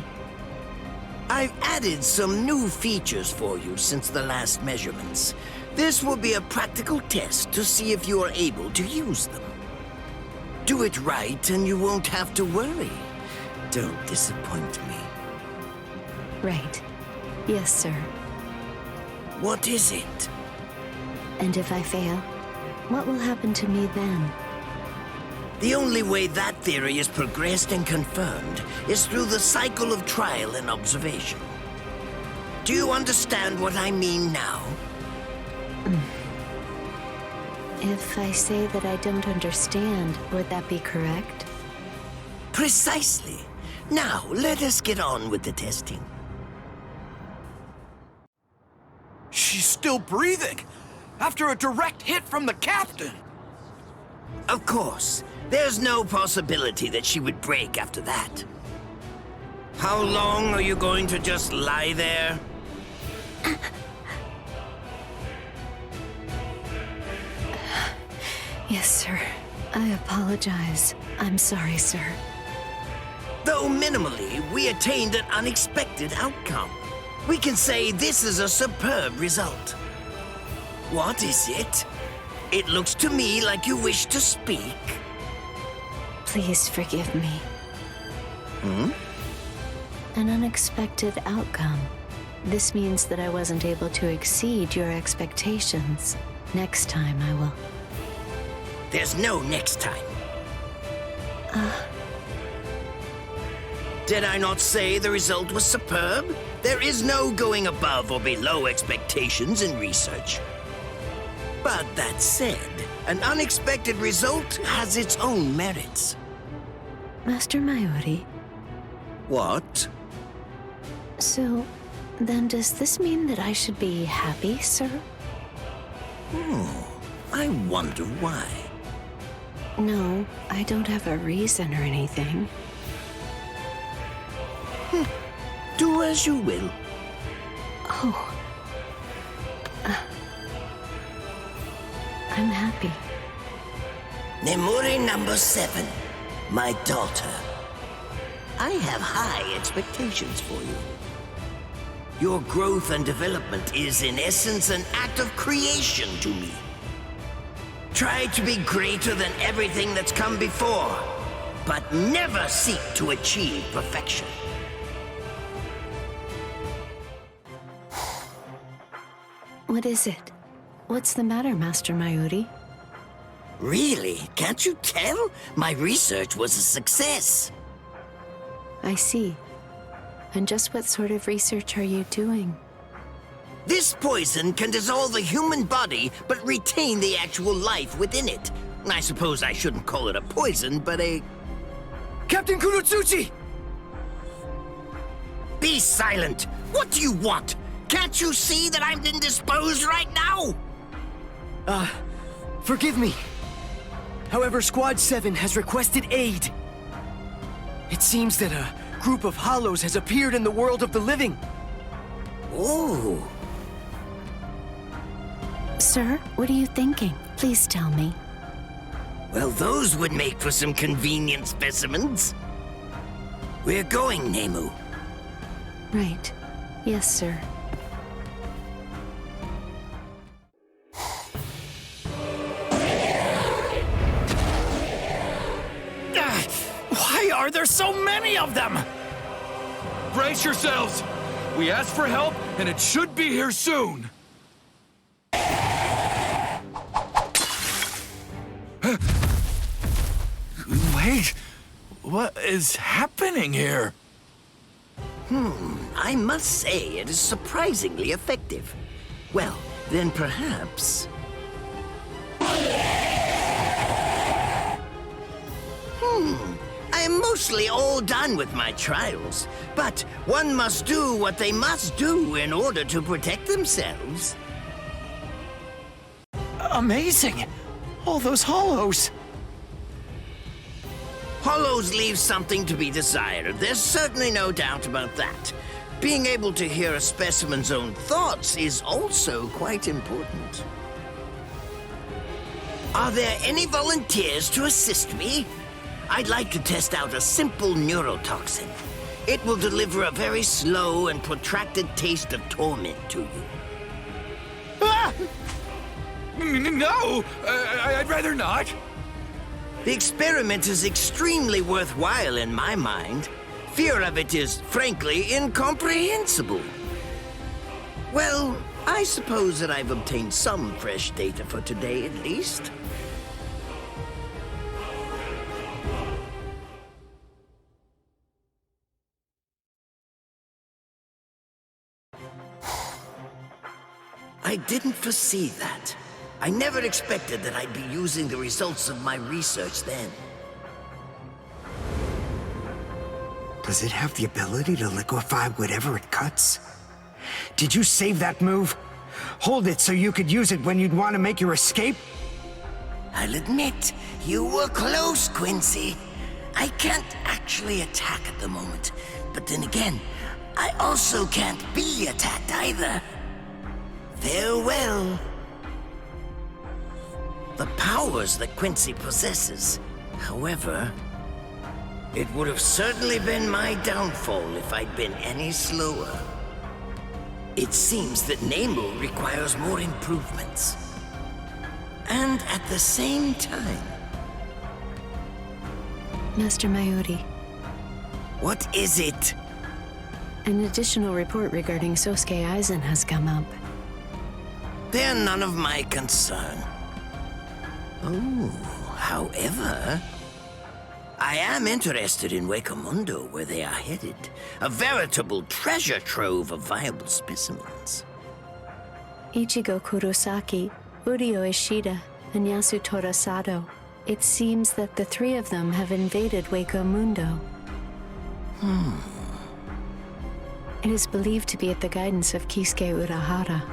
I've added some new features for you since the last measurements. This will be a practical test to see if you are able to use them. Do it right and you won't have to worry. Don't disappoint me. Right. Yes, sir. What is it? And if I fail, what will happen to me then? The only way that theory is progressed and confirmed is through the cycle of trial and observation. Do you understand what I mean now? If I say that I don't understand, would that be correct? Precisely. Now, let us get on with the testing. She's still breathing, after a direct hit from the captain. Of course. There's no possibility that she would break after that. How long are you going to just lie there? Yes, sir. I apologize. I'm sorry, sir. Though minimally, we attained an unexpected outcome. We can say this is a superb result. What is it? It looks to me like you wish to speak. Please forgive me. An unexpected outcome. This means that I wasn't able to exceed your expectations. Next time I will. There's no next time. Did I not say the result was superb? There is no going above or below expectations in research. But that said, an unexpected result has its own merits. Master Mayuri. What? So, then does this mean that I should be happy, sir? I wonder why. No, I don't have a reason or anything. Do as you will. Oh, I'm happy. Mayuri number 7, my daughter. I have high expectations for you. Your growth and development is, in essence, an act of creation to me. Try to be greater than everything that's come before, but never seek to achieve perfection. What is it? What's the matter, Master Mayuri? Really? Can't you tell? My research was a success. I see. And just what sort of research are you doing? This poison can dissolve the human body, but retain the actual life within it. I suppose I shouldn't call it a poison, but a... Captain Kurotsuchi! Be silent! What do you want? Can't you see that I'm indisposed right now? Forgive me. However, Squad 7 has requested aid. It seems that a group of hollows has appeared in the world of the living. Oh. Sir, what are you thinking? Please tell me. Well, those would make for some convenient specimens. We're going, Nemu. Right. Yes, sir. Why are there so many of them? Brace yourselves! We asked for help, and it should be here soon! Wait, what is happening here? I must say it is surprisingly effective. Well, then perhaps... I am mostly all done with my trials, but one must do what they must do in order to protect themselves. Amazing! All those hollows! Hollows leave something to be desired. There's certainly no doubt about that. Being able to hear a specimen's own thoughts is also quite important. Are there any volunteers to assist me? I'd like to test out a simple neurotoxin. It will deliver a very slow and protracted taste of torment to you. Ah! No! I'd rather not. The experiment is extremely worthwhile in my mind. Fear of it is, frankly, incomprehensible. Well, I suppose that I've obtained some fresh data for today, at least. I didn't foresee that. I never expected that I'd be using the results of my research then. Does it have the ability to liquefy whatever it cuts? Did you save that move? Hold it so you could use it when you'd want to make your escape? I'll admit, you were close, Quincy. I can't actually attack at the moment, but then again, I also can't be attacked either. Farewell. The powers that Quincy possesses, however, it would have certainly been my downfall if I'd been any slower. It seems that Nemu requires more improvements. And at the same time... Master Mayuri. What is it? An additional report regarding Sosuke Aizen has come up. They're none of my concern. Oh, however, I am interested in Wakamundo, where they are headed. A veritable treasure trove of viable specimens. Ichigo Kurosaki, Uryo Ishida, and Yasutora Sado. It seems that the three of them have invaded Wakamundo. It is believed to be at the guidance of Kisuke Urahara.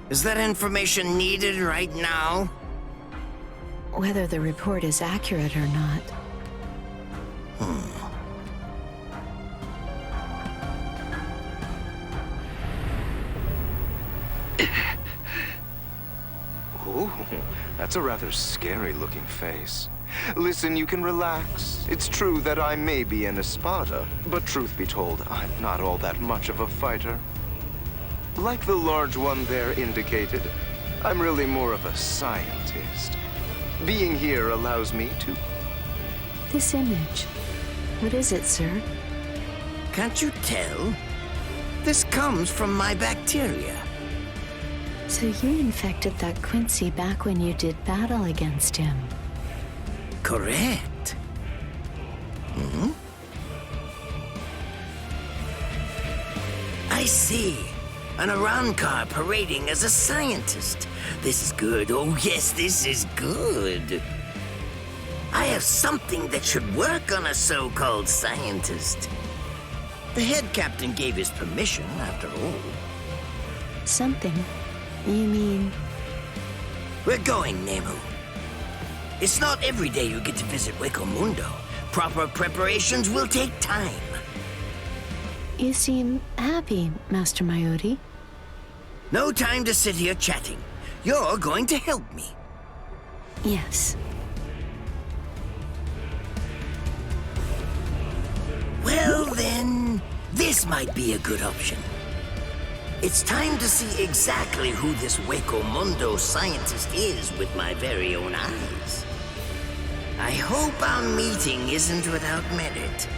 Is that information needed right now? Whether the report is accurate or not. Ooh, that's a rather scary-looking face. Listen, you can relax. It's true that I may be an espada, but truth be told, I'm not all that much of a fighter. Like the large one there indicated, I'm really more of a scientist. Being here allows me to... This image. What is it, sir? Can't you tell? This comes from my bacteria. So you infected that Quincy back when you did battle against him. Correct. Hmm? I see. An Arrancar parading as a scientist. This is good. Oh yes, this is good. I have something that should work on a so-called scientist. The head captain gave his permission, after all. Something? You mean... We're going, Nemu. It's not every day you get to visit Wakamundo. Proper preparations will take time. You seem happy, Master Mayuri. No time to sit here chatting. You're going to help me. Yes. Well then, this might be a good option. It's time to see exactly who this Wakamundo scientist is with my very own eyes. I hope our meeting isn't without merit.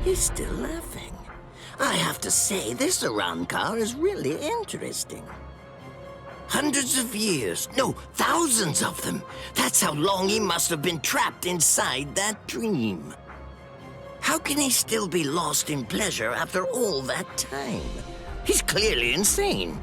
He's still laughing. I have to say, this Arrancar is really interesting. Hundreds of years, no, thousands of them. That's how long he must have been trapped inside that dream. How can he still be lost in pleasure after all that time? He's clearly insane.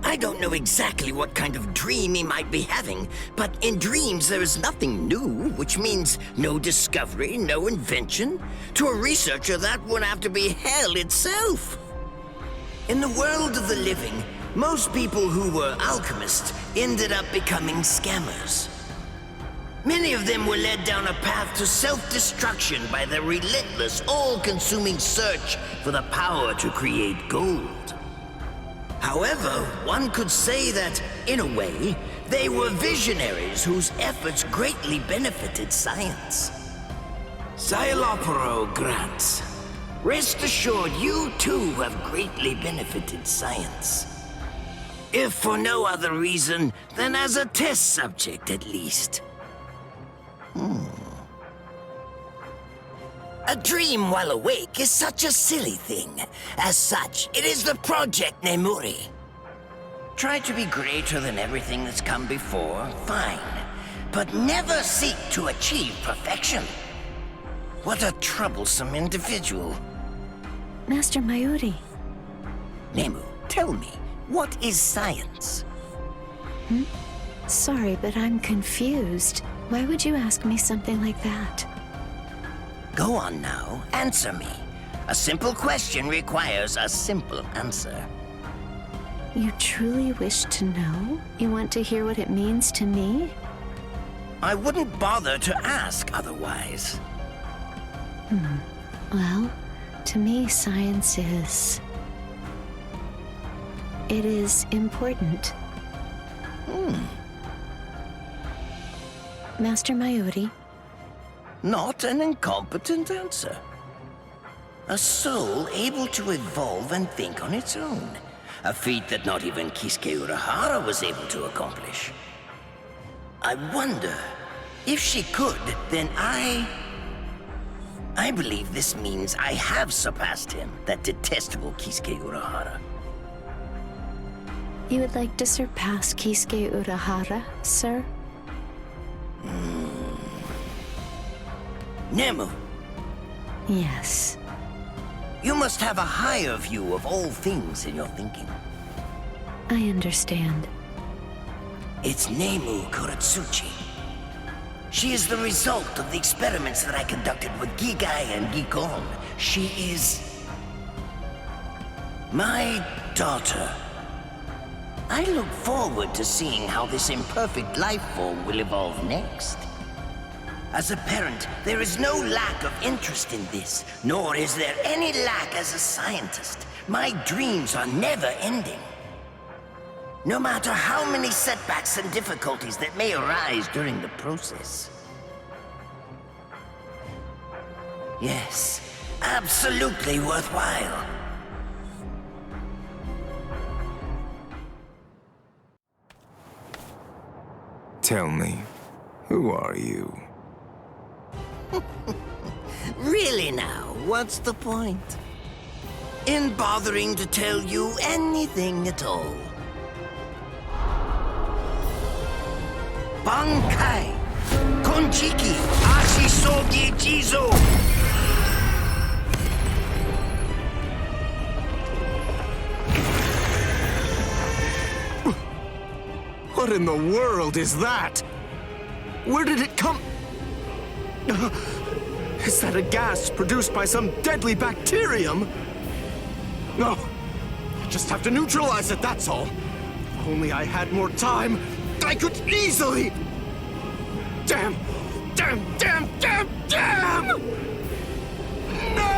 I don't know exactly what kind of dream he might be having, but in dreams there is nothing new, which means no discovery, no invention. To a researcher, that would have to be hell itself. In the world of the living, most people who were alchemists ended up becoming scammers. Many of them were led down a path to self-destruction by the relentless, all-consuming search for the power to create gold. However, one could say that, in a way, they were visionaries whose efforts greatly benefited science. Xylopero grants. Rest assured, you too have greatly benefited science. If for no other reason than as a test subject, at least. A dream while awake is such a silly thing. As such, it is the Project Nemuri. Try to be greater than everything that's come before, fine. But never seek to achieve perfection. What a troublesome individual. Master Mayuri. Nemu, tell me, what is science? Sorry, but I'm confused. Why would you ask me something like that? Go on now, answer me. A simple question requires a simple answer. You truly wish to know? You want to hear what it means to me? I wouldn't bother to ask otherwise. Well, to me, science is... It is important. Master Mayuri. Not an incompetent answer. A soul able to evolve and think on its own. A feat that not even Kisuke Urahara was able to accomplish. I wonder, if she could, then I believe this means I have surpassed him, that detestable Kisuke Urahara. You would like to surpass Kisuke Urahara, sir? Nemu. Yes. You must have a higher view of all things in your thinking. I understand. It's Nemu Kurotsuchi. She is the result of the experiments that I conducted with Gigai and Gigon. She is... my daughter. I look forward to seeing how this imperfect life form will evolve next. As a parent, there is no lack of interest in this, nor is there any lack as a scientist. My dreams are never ending. No matter how many setbacks and difficulties that may arise during the process. Yes, absolutely worthwhile. Tell me, who are you? Really now, what's the point? In bothering to tell you anything at all? Bankai! Konjiki! Ashisogi Jizo! What in the world is that? Where did it come? Is that a gas produced by some deadly bacterium? No, I just have to neutralize it, that's all. If only I had more time, I could easily... Damn! Damn! Damn! Damn! Damn! No!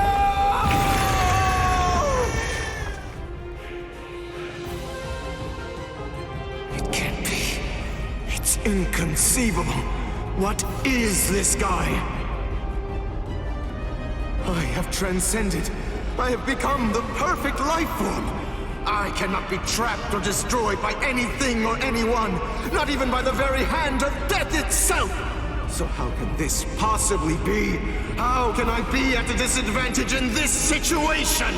It can't be. It's inconceivable. What is this guy? I have transcended. I have become the perfect life form. I cannot be trapped or destroyed by anything or anyone, not even by the very hand of death itself. So how can this possibly be? How can I be at a disadvantage in this situation?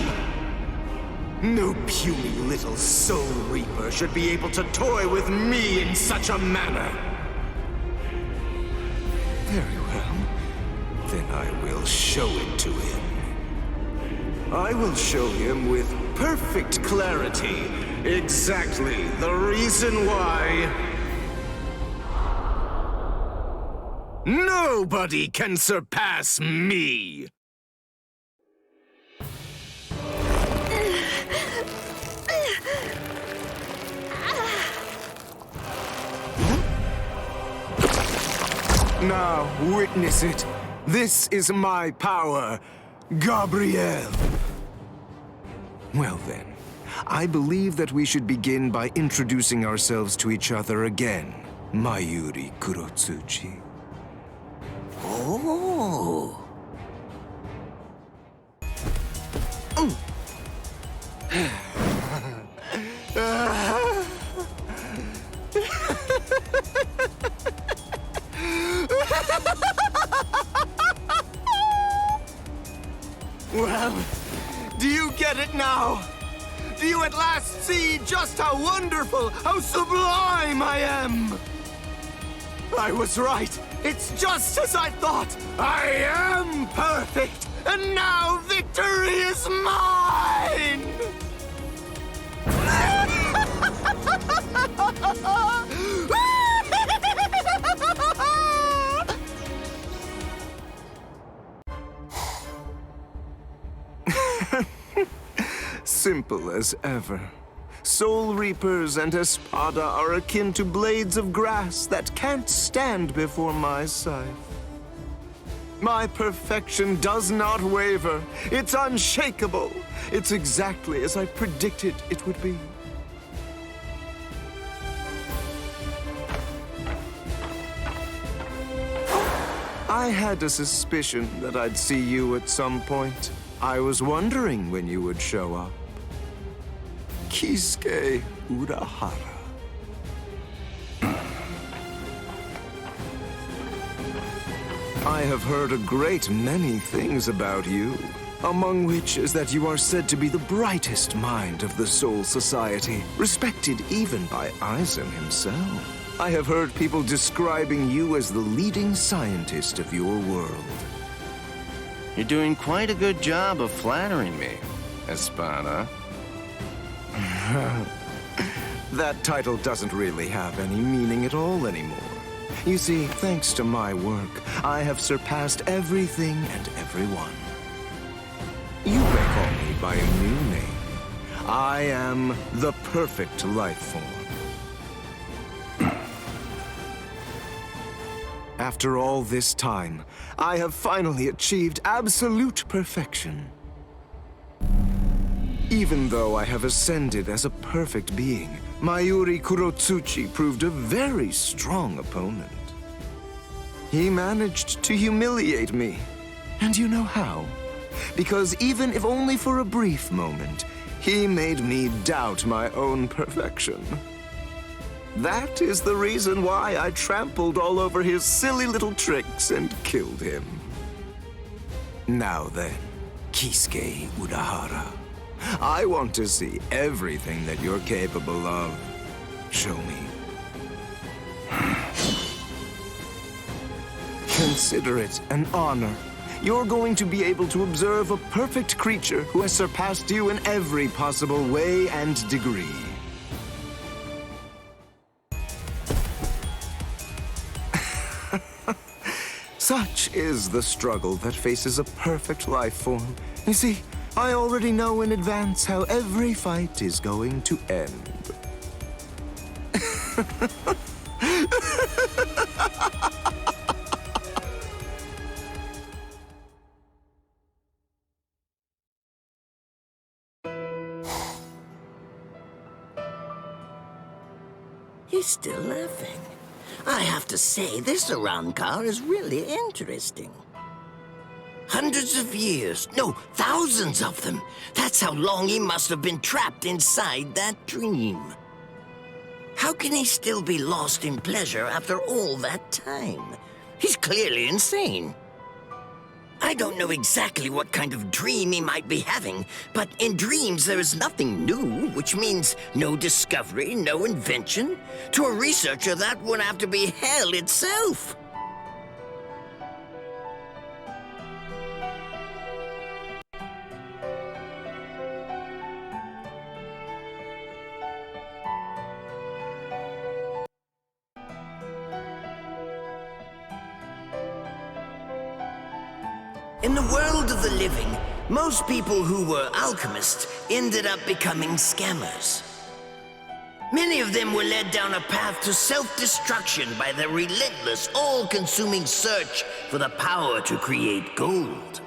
No puny little Soul Reaper should be able to toy with me in such a manner. Very well. Then I will show it to him. I will show him with perfect clarity exactly the reason why nobody can surpass me! Now, witness it. This is my power, Gabriel. Well then, I believe that we should begin by introducing ourselves to each other again, Mayuri Kurotsuchi. Oh. Well, do you get it now? Do you at last see just how wonderful, how sublime I am? I was right. It's just as I thought. I am perfect, and now victory is mine! Simple as ever. Soul Reapers and Espada are akin to blades of grass that can't stand before my scythe. My perfection does not waver. It's unshakable. It's exactly as I predicted it would be. I had a suspicion that I'd see you at some point. I was wondering when you would show up. Kisuke Urahara. I have heard a great many things about you, among which is that you are said to be the brightest mind of the Soul Society, respected even by Aizen himself. I have heard people describing you as the leading scientist of your world. You're doing quite a good job of flattering me, Espada. That title doesn't really have any meaning at all anymore. You see, thanks to my work, I have surpassed everything and everyone. You may call me by a new name. I am the perfect life form. After all this time, I have finally achieved absolute perfection. Even though I have ascended as a perfect being, Mayuri Kurotsuchi proved a very strong opponent. He managed to humiliate me. And you know how? Because even if only for a brief moment, he made me doubt my own perfection. That is the reason why I trampled all over his silly little tricks and killed him. Now then, Kisuke Urahara, I want to see everything that you're capable of. Show me. Consider it an honor. You're going to be able to observe a perfect creature who has surpassed you in every possible way and degree. Such is the struggle that faces a perfect life form. You see, I already know in advance how every fight is going to end. He's still laughing. I have to say, this Arrancar is really interesting. Hundreds of years, no, thousands of them. That's how long he must have been trapped inside that dream. How can he still be lost in pleasure after all that time? He's clearly insane. I don't know exactly what kind of dream he might be having, but in dreams there is nothing new, which means no discovery, no invention. To a researcher, that would have to be hell itself. In the world of the living, most people who were alchemists ended up becoming scammers. Many of them were led down a path to self-destruction by their relentless, all-consuming search for the power to create gold.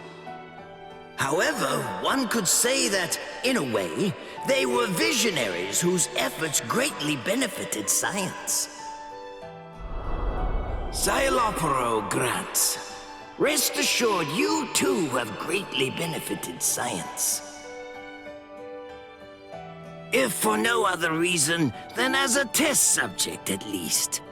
However, one could say that, in a way, they were visionaries whose efforts greatly benefited science. Xylopero grants. Rest assured, you too have greatly benefited science. If for no other reason than as a test subject, at least.